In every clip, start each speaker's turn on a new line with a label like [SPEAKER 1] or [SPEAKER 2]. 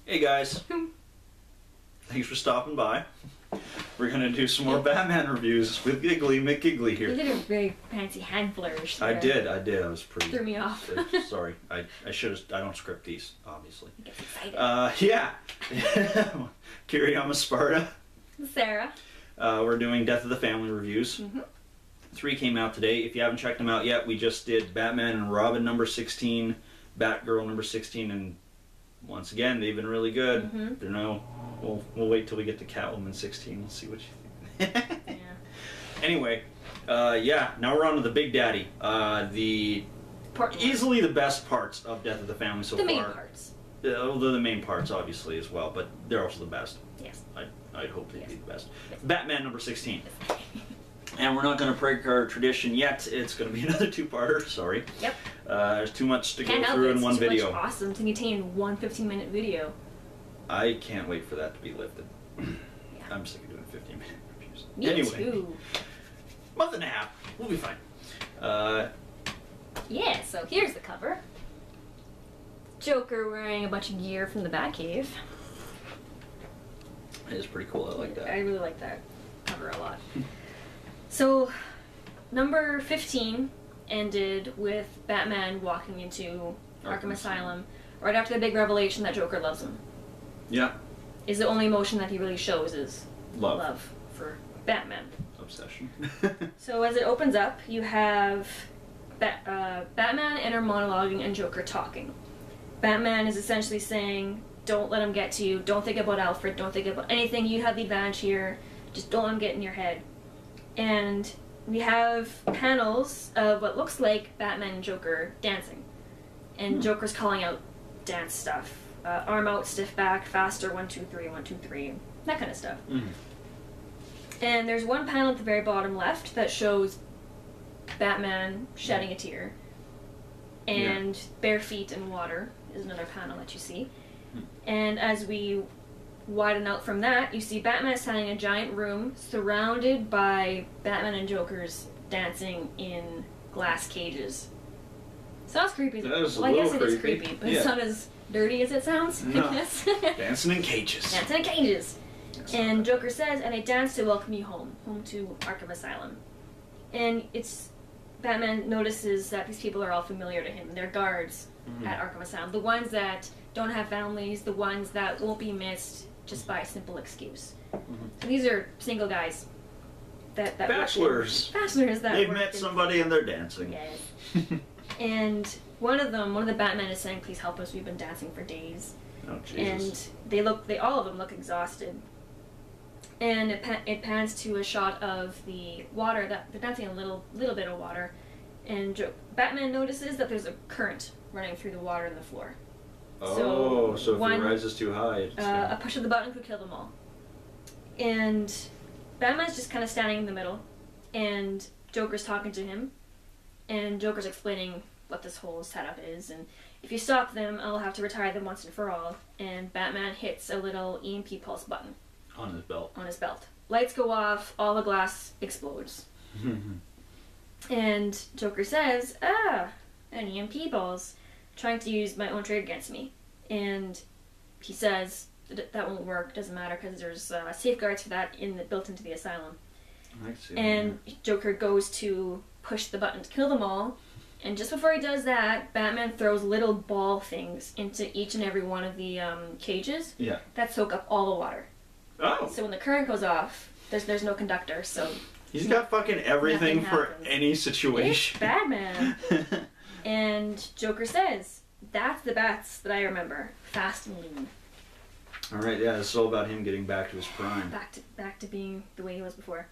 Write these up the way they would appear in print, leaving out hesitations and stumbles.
[SPEAKER 1] Hey guys, thanks for stopping by. We're gonna do some more Batman reviews with Giggly McGiggly
[SPEAKER 2] You
[SPEAKER 1] here.
[SPEAKER 2] did a very fancy hand flourish there.
[SPEAKER 1] I did. I was pretty.
[SPEAKER 2] Threw me off.
[SPEAKER 1] Sorry, I should have. I don't script these, obviously.
[SPEAKER 2] I get excited.
[SPEAKER 1] Yeah. Kiriyama Sparta.
[SPEAKER 2] Sarah.
[SPEAKER 1] We're doing Death of the Family reviews. 3 came out today. If you haven't checked them out yet, we just did Batman and Robin number 16, Batgirl number 16, and once again, they've been really good. They're no. We'll wait till we get to Catwoman 16. We'll see what you think.
[SPEAKER 2] Yeah.
[SPEAKER 1] Anyway, yeah. Now we're on to the Big Daddy. Easily the best parts of Death of the Family so far.
[SPEAKER 2] The main parts.
[SPEAKER 1] They're the main parts, obviously, as well, but they're also the best.
[SPEAKER 2] Yes.
[SPEAKER 1] I'd hope they'd be the best.
[SPEAKER 2] Yes.
[SPEAKER 1] Batman number 16. And we're not going to break our tradition yet. It's going to be another 2-parter. Sorry.
[SPEAKER 2] Yep.
[SPEAKER 1] There's too much to go
[SPEAKER 2] Can't help
[SPEAKER 1] through
[SPEAKER 2] it.
[SPEAKER 1] in one
[SPEAKER 2] It's too
[SPEAKER 1] video.
[SPEAKER 2] much awesome to contain one 15-minute video.
[SPEAKER 1] I can't wait for that to be lifted.
[SPEAKER 2] Yeah.
[SPEAKER 1] I'm sick of doing 15-minute reviews.
[SPEAKER 2] Me
[SPEAKER 1] Anyway,
[SPEAKER 2] too.
[SPEAKER 1] month and a half. We'll be fine.
[SPEAKER 2] Yeah, so here's the cover. Joker wearing a bunch of gear from the Batcave.
[SPEAKER 1] It is pretty cool. I like that.
[SPEAKER 2] I really like that cover a lot. So, number 15 ended with Batman walking into Arkham Asylum right after the big revelation that Joker loves him.
[SPEAKER 1] Yeah.
[SPEAKER 2] Is the only emotion that he really shows is
[SPEAKER 1] Love.
[SPEAKER 2] love for Batman.
[SPEAKER 1] Obsession.
[SPEAKER 2] So as it opens up, you have Batman inner monologuing and Joker talking. Batman is essentially saying, don't let him get to you, don't think about Alfred, don't think about anything, you have the advantage here, just don't let him get in your head. And we have panels of what looks like Batman and Joker dancing. And Joker's calling out dance stuff. Arm out, stiff back, faster, 1, 2, 3, 1, 2, 3, that kind of stuff. And there's one panel at the very bottom left that shows Batman shedding a tear. And bare feet in water is another panel that you see. And as we widen out from that, you see Batman standing in a giant room surrounded by Batman and Jokers dancing in glass cages. Sounds creepy.
[SPEAKER 1] That is a
[SPEAKER 2] well, I guess
[SPEAKER 1] little
[SPEAKER 2] it is
[SPEAKER 1] creepy.
[SPEAKER 2] creepy, but
[SPEAKER 1] Yeah.
[SPEAKER 2] it's not as dirty as it sounds,
[SPEAKER 1] No.
[SPEAKER 2] I guess.
[SPEAKER 1] Dancing in cages.
[SPEAKER 2] Dancing in cages. And Joker says, and I dance to welcome you home to Arkham Asylum. And Batman notices that these people are all familiar to him. They're guards at Arkham Asylum. The ones that don't have families, the ones that won't be missed just by a simple excuse. So these are single guys that
[SPEAKER 1] Bachelors.
[SPEAKER 2] Bachelors that
[SPEAKER 1] They've
[SPEAKER 2] work
[SPEAKER 1] met
[SPEAKER 2] in-
[SPEAKER 1] somebody and they're dancing.
[SPEAKER 2] Yes. And one of the Batman is saying, please help us, we've been dancing for days.
[SPEAKER 1] Oh, Jesus.
[SPEAKER 2] And all of them look exhausted. And it pans to a shot of the water, that they're dancing in a little bit of water. And Batman notices that there's a current running through the water in the floor.
[SPEAKER 1] Oh, so if
[SPEAKER 2] one-
[SPEAKER 1] it rises too high, it's...
[SPEAKER 2] A push of the button could kill them all. And Batman's just kind of standing in the middle, and Joker's talking to him, and Joker's explaining what this whole setup is, and if you stop them, I'll have to retire them once and for all. And Batman hits a little EMP pulse button
[SPEAKER 1] on his belt.
[SPEAKER 2] on his belt. Lights go off, all the glass explodes. And Joker says, an EMP pulse, trying to use my own trade against me. And he says, that won't work, doesn't matter, because there's safeguards for that built into the asylum.
[SPEAKER 1] I see.
[SPEAKER 2] And Joker goes to push the button to kill them all, and just before he does that, Batman throws little ball things into each and every one of the cages that soak up all the water.
[SPEAKER 1] Oh!
[SPEAKER 2] So when the current goes off, there's no conductor, so...
[SPEAKER 1] He's got fucking everything
[SPEAKER 2] Nothing
[SPEAKER 1] for
[SPEAKER 2] happens.
[SPEAKER 1] any situation.
[SPEAKER 2] It's Batman! And Joker says, that's the bats that I remember. Fast and lean.
[SPEAKER 1] Alright, yeah, it's all about him getting back to his prime.
[SPEAKER 2] Back to being the way he was before.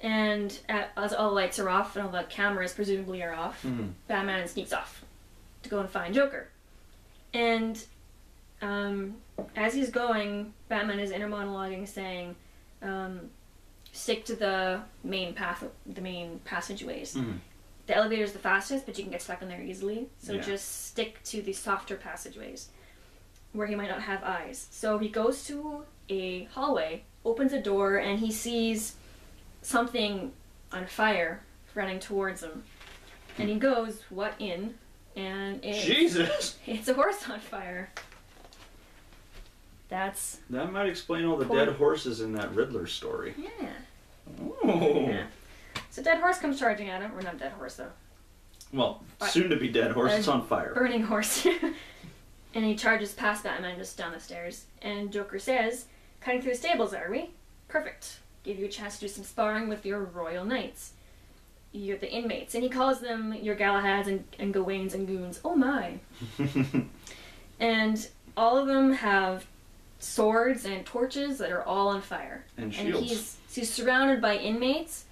[SPEAKER 2] And as all the lights are off and all the cameras presumably are off, Batman sneaks off to go and find Joker. And as he's going, Batman is inner monologuing, saying, stick to the main passageways. The elevator's the fastest, but you can get stuck in there easily. So just stick to the softer passageways where he might not have eyes. So he goes to a hallway, opens a door, and he sees something on fire running towards him. And he goes, what in? And
[SPEAKER 1] Jesus!
[SPEAKER 2] it's a horse on fire.
[SPEAKER 1] That might explain all the
[SPEAKER 2] Poor-
[SPEAKER 1] dead horses in that Riddler story.
[SPEAKER 2] Yeah.
[SPEAKER 1] Oh.
[SPEAKER 2] Yeah. So dead horse comes charging at him. Or not dead horse though.
[SPEAKER 1] Well,
[SPEAKER 2] But-
[SPEAKER 1] soon to be dead horse. It's on fire.
[SPEAKER 2] Burning horse. And he charges past Batman just down the stairs. And Joker says, "Cutting through the stables, are we? Perfect. Give you a chance to do some sparring with your royal knights. You're the inmates." And he calls them your Galahads and Gawains and Goons. Oh my. And all of them have swords and torches that are all on fire.
[SPEAKER 1] And shields.
[SPEAKER 2] And he's surrounded by inmates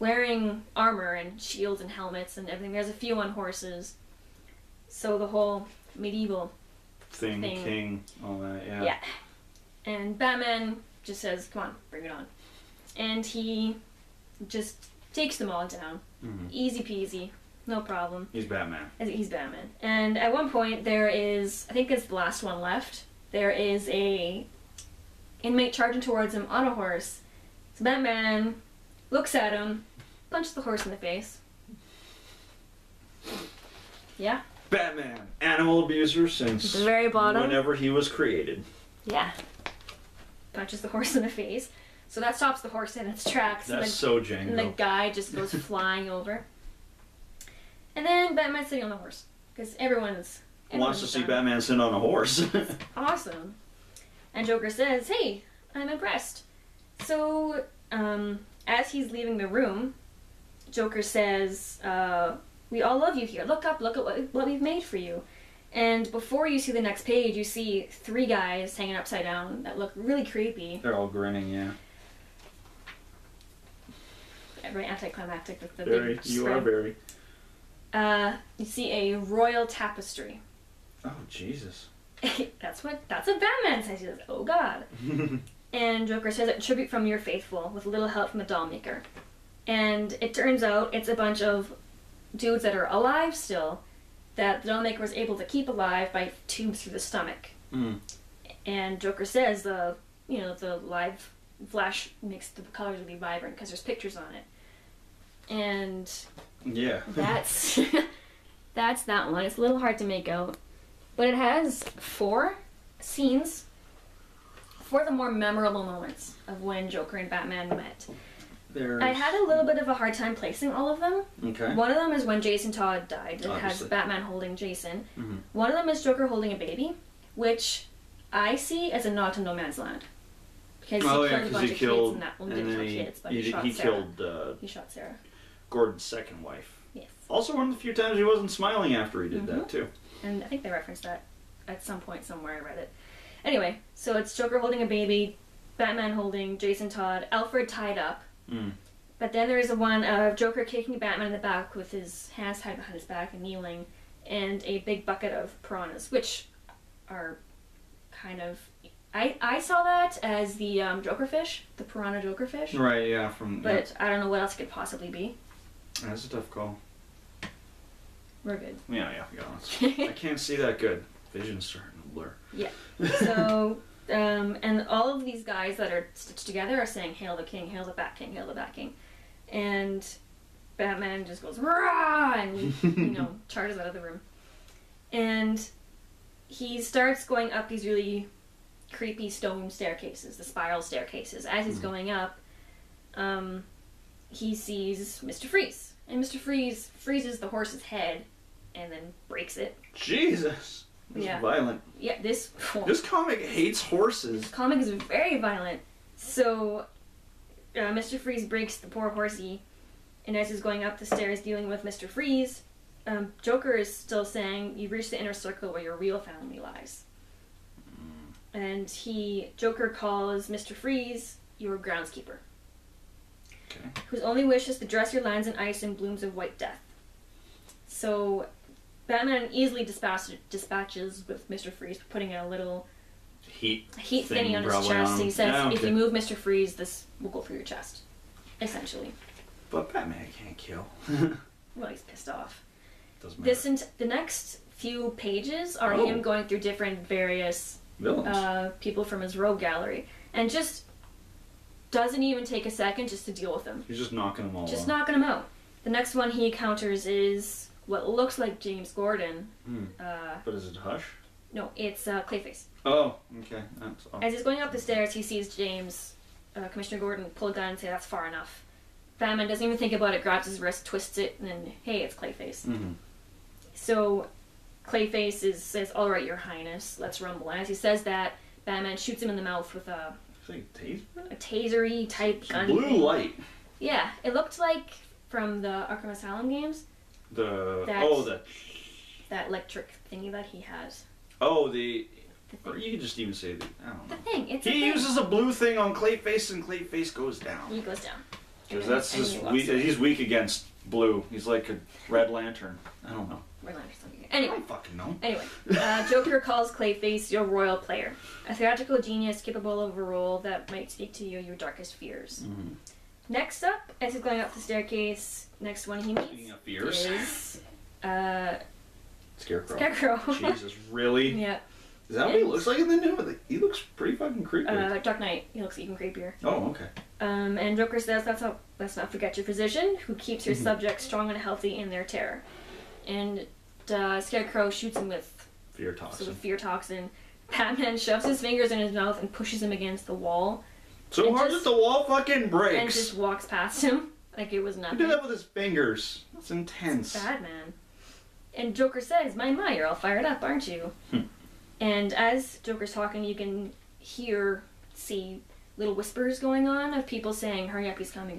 [SPEAKER 2] wearing armor and shields and helmets and everything. There's a few on horses. So the whole medieval
[SPEAKER 1] thing, king, all that, yeah.
[SPEAKER 2] Yeah. And Batman just says, "Come on, bring it on." And he just takes them all down.
[SPEAKER 1] Mm-hmm.
[SPEAKER 2] Easy peasy. No problem.
[SPEAKER 1] He's Batman.
[SPEAKER 2] He's Batman. And at one point there is, I think it's the last one left, there is a inmate charging towards him on a horse. So Batman looks at him, punches the horse in the face. Yeah.
[SPEAKER 1] Batman, animal abuser since
[SPEAKER 2] At the very bottom.
[SPEAKER 1] whenever he was created.
[SPEAKER 2] Yeah. Punches the horse in the face. So that stops the horse in its tracks.
[SPEAKER 1] That's so
[SPEAKER 2] And the
[SPEAKER 1] Django.
[SPEAKER 2] guy just goes flying over. And then Batman's sitting on the horse. Because everyone's
[SPEAKER 1] Wants to see
[SPEAKER 2] done.
[SPEAKER 1] Batman sit on a horse.
[SPEAKER 2] Awesome. And Joker says, "Hey, I'm impressed." So, as he's leaving the room, Joker says, "We all love you here. Look up, look at what we've made for you." And before you see the next page, you see 3 guys hanging upside down that look really creepy.
[SPEAKER 1] They're all grinning, yeah.
[SPEAKER 2] Very anticlimactic with the
[SPEAKER 1] Very,
[SPEAKER 2] big
[SPEAKER 1] you
[SPEAKER 2] spread.
[SPEAKER 1] are very.
[SPEAKER 2] You see a royal tapestry.
[SPEAKER 1] Oh, Jesus.
[SPEAKER 2] That's a Batman says. He says, "Oh God." And Joker says, "A tribute from your faithful, with a little help from the doll maker." And it turns out it's a bunch of dudes that are alive still, that the doll maker was able to keep alive by tubes through the stomach.
[SPEAKER 1] Mm.
[SPEAKER 2] And Joker says the live flash makes the colors really vibrant because there's pictures on it. And
[SPEAKER 1] Yeah.
[SPEAKER 2] that's that's that one. It's a little hard to make out, but it has 4 scenes, 4 of the more memorable moments of when Joker and Batman met.
[SPEAKER 1] There's...
[SPEAKER 2] I had a little bit of a hard time placing all of them.
[SPEAKER 1] Okay.
[SPEAKER 2] One of them is when Jason Todd died. It has
[SPEAKER 1] Obviously.
[SPEAKER 2] Batman holding Jason.
[SPEAKER 1] Mm-hmm.
[SPEAKER 2] One of them is Joker holding a baby, which I see as a nod to No Man's Land. Because
[SPEAKER 1] Oh,
[SPEAKER 2] he
[SPEAKER 1] yeah,
[SPEAKER 2] killed a
[SPEAKER 1] because
[SPEAKER 2] bunch
[SPEAKER 1] he
[SPEAKER 2] of
[SPEAKER 1] killed...
[SPEAKER 2] kids in that one.
[SPEAKER 1] and
[SPEAKER 2] Didn't
[SPEAKER 1] then
[SPEAKER 2] kill kids, but
[SPEAKER 1] he
[SPEAKER 2] he shot Sarah.
[SPEAKER 1] killed
[SPEAKER 2] He shot Sarah.
[SPEAKER 1] Gordon's second wife.
[SPEAKER 2] Yes.
[SPEAKER 1] Also one of the few times he wasn't smiling after he did
[SPEAKER 2] Mm-hmm.
[SPEAKER 1] that, too.
[SPEAKER 2] And I think they referenced that at some point somewhere. I read it. Anyway, so it's Joker holding a baby, Batman holding Jason Todd, Alfred tied up.
[SPEAKER 1] Mm.
[SPEAKER 2] But then there is a one of Joker kicking Batman in the back with his hands tied behind his back and kneeling, and a big bucket of piranhas, which are kind of... I saw that as the Joker fish, the piranha Joker fish.
[SPEAKER 1] Right, yeah, from...
[SPEAKER 2] But I don't know what else it could possibly be.
[SPEAKER 1] Yeah. That's a tough call.
[SPEAKER 2] We're good.
[SPEAKER 1] Yeah, be honest. I can't see that good. Vision's starting to blur.
[SPEAKER 2] Yeah. So, and all of these guys that are stitched together are saying, "Hail the King, hail the Bat King, hail the Bat King." And Batman just goes, "Rah!" and, charges out of the room. And he starts going up these really creepy stone staircases, the spiral staircases. As he's going up, he sees Mr. Freeze. And Mr. Freeze freezes the horse's head and then breaks it.
[SPEAKER 1] Jesus! This
[SPEAKER 2] Yeah.
[SPEAKER 1] is violent.
[SPEAKER 2] Yeah, this
[SPEAKER 1] comic hates horses.
[SPEAKER 2] comic is very violent. So, Mr. Freeze breaks the poor horsey, and as he's going up the stairs dealing with Mr. Freeze, Joker is still saying, "You've reached the inner circle where your real family lies." And Joker calls Mr. Freeze your groundskeeper,
[SPEAKER 1] Okay.
[SPEAKER 2] whose only wish is to dress your lands in ice and blooms of white death. So, Batman easily dispatches with Mr. Freeze, putting a little
[SPEAKER 1] Heat
[SPEAKER 2] heat
[SPEAKER 1] thing
[SPEAKER 2] thingy on his
[SPEAKER 1] probably
[SPEAKER 2] chest.
[SPEAKER 1] on him.
[SPEAKER 2] He says,
[SPEAKER 1] Yeah,
[SPEAKER 2] "If
[SPEAKER 1] okay.
[SPEAKER 2] you move Mr. Freeze, this will go through your chest." Essentially.
[SPEAKER 1] But Batman can't kill.
[SPEAKER 2] Well, he's pissed off.
[SPEAKER 1] Doesn't matter.
[SPEAKER 2] The next few pages are
[SPEAKER 1] Oh.
[SPEAKER 2] him going through different various
[SPEAKER 1] Villains.
[SPEAKER 2] people from his rogue gallery, and just doesn't even take a second just to deal with them.
[SPEAKER 1] He's just knocking them all
[SPEAKER 2] Just
[SPEAKER 1] off.
[SPEAKER 2] knocking them out. The next one he encounters is what looks like James Gordon.
[SPEAKER 1] Hmm. But is it Hush?
[SPEAKER 2] No, it's Clayface.
[SPEAKER 1] Oh, okay. That's all.
[SPEAKER 2] As he's going up the stairs, he sees James, Commissioner Gordon, pull a gun and say, "That's far enough." Batman doesn't even think about it, grabs his wrist, twists it, and then, hey, it's Clayface.
[SPEAKER 1] Mm-hmm.
[SPEAKER 2] So Clayface says, "All right, Your Highness, let's rumble." And as he says that, Batman shoots him in the mouth with a tasery type gun.
[SPEAKER 1] Blue
[SPEAKER 2] thing.
[SPEAKER 1] light.
[SPEAKER 2] Yeah, it looked like from the Arkham Asylum games. That electric thingy that he has.
[SPEAKER 1] Oh, or you could just even say I don't know.
[SPEAKER 2] The thing. It's
[SPEAKER 1] He uses a blue thing on Clayface, and Clayface goes down.
[SPEAKER 2] He goes down.
[SPEAKER 1] Because that's he's weak against blue. He's like a Red Lantern. I don't know.
[SPEAKER 2] Red Lantern something. Anyway.
[SPEAKER 1] I don't fucking know.
[SPEAKER 2] Anyway, Joker calls Clayface your royal player, a theatrical genius capable of a role that might speak to you your darkest fears.
[SPEAKER 1] Mm-hmm.
[SPEAKER 2] Next up, as he's going up the staircase, next one he meets
[SPEAKER 1] Speaking of fears.
[SPEAKER 2] is
[SPEAKER 1] Scarecrow.
[SPEAKER 2] Scarecrow.
[SPEAKER 1] Jesus, really?
[SPEAKER 2] Yeah.
[SPEAKER 1] Is that what he looks like in the new? He looks pretty fucking creepy.
[SPEAKER 2] Dark Knight. He looks even creepier.
[SPEAKER 1] Oh, okay.
[SPEAKER 2] And Joker says, let's not forget your physician, who keeps your subjects strong and healthy in their terror. And Scarecrow shoots him with
[SPEAKER 1] fear toxin.
[SPEAKER 2] Sort of fear toxin. Batman shoves his fingers in his mouth and pushes him against the wall.
[SPEAKER 1] So hard that the wall fucking breaks.
[SPEAKER 2] And just walks past him like it was nothing.
[SPEAKER 1] He did that with his fingers. That's intense.
[SPEAKER 2] It's bad, man. And Joker says, my, you're all fired up, aren't you? And as Joker's talking, you can see little whispers going on of people saying, hurry up, he's coming,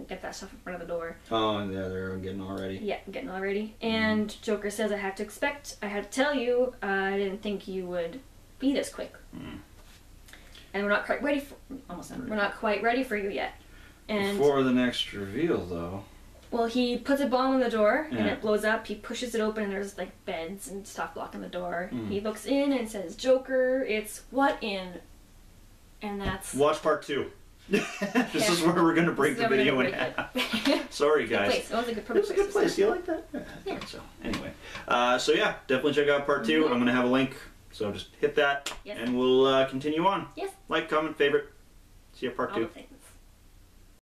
[SPEAKER 2] get that stuff in front of the door.
[SPEAKER 1] Oh, yeah, they're getting all ready.
[SPEAKER 2] Yeah, getting all ready. And Joker says, I had to tell you, I didn't think you would be this quick. And we're not quite ready we're not quite ready for you yet. And
[SPEAKER 1] before the next reveal, though.
[SPEAKER 2] Well, he puts a bomb on the door, and it blows up. He pushes it open, and there's, like, beds and stuff blocking the door. He looks in and says, Joker, it's what in? And that's...
[SPEAKER 1] Watch part 2. This is where we're going to break the video in half. Sorry, guys.
[SPEAKER 2] It was a good place.
[SPEAKER 1] It was a good place. Do you like that? Yeah, I think so. Anyway. So, yeah, definitely check out part 2. I'm going to have a link, so just hit that, and we'll continue on.
[SPEAKER 2] Yes.
[SPEAKER 1] Like, comment, favorite. See you part 2.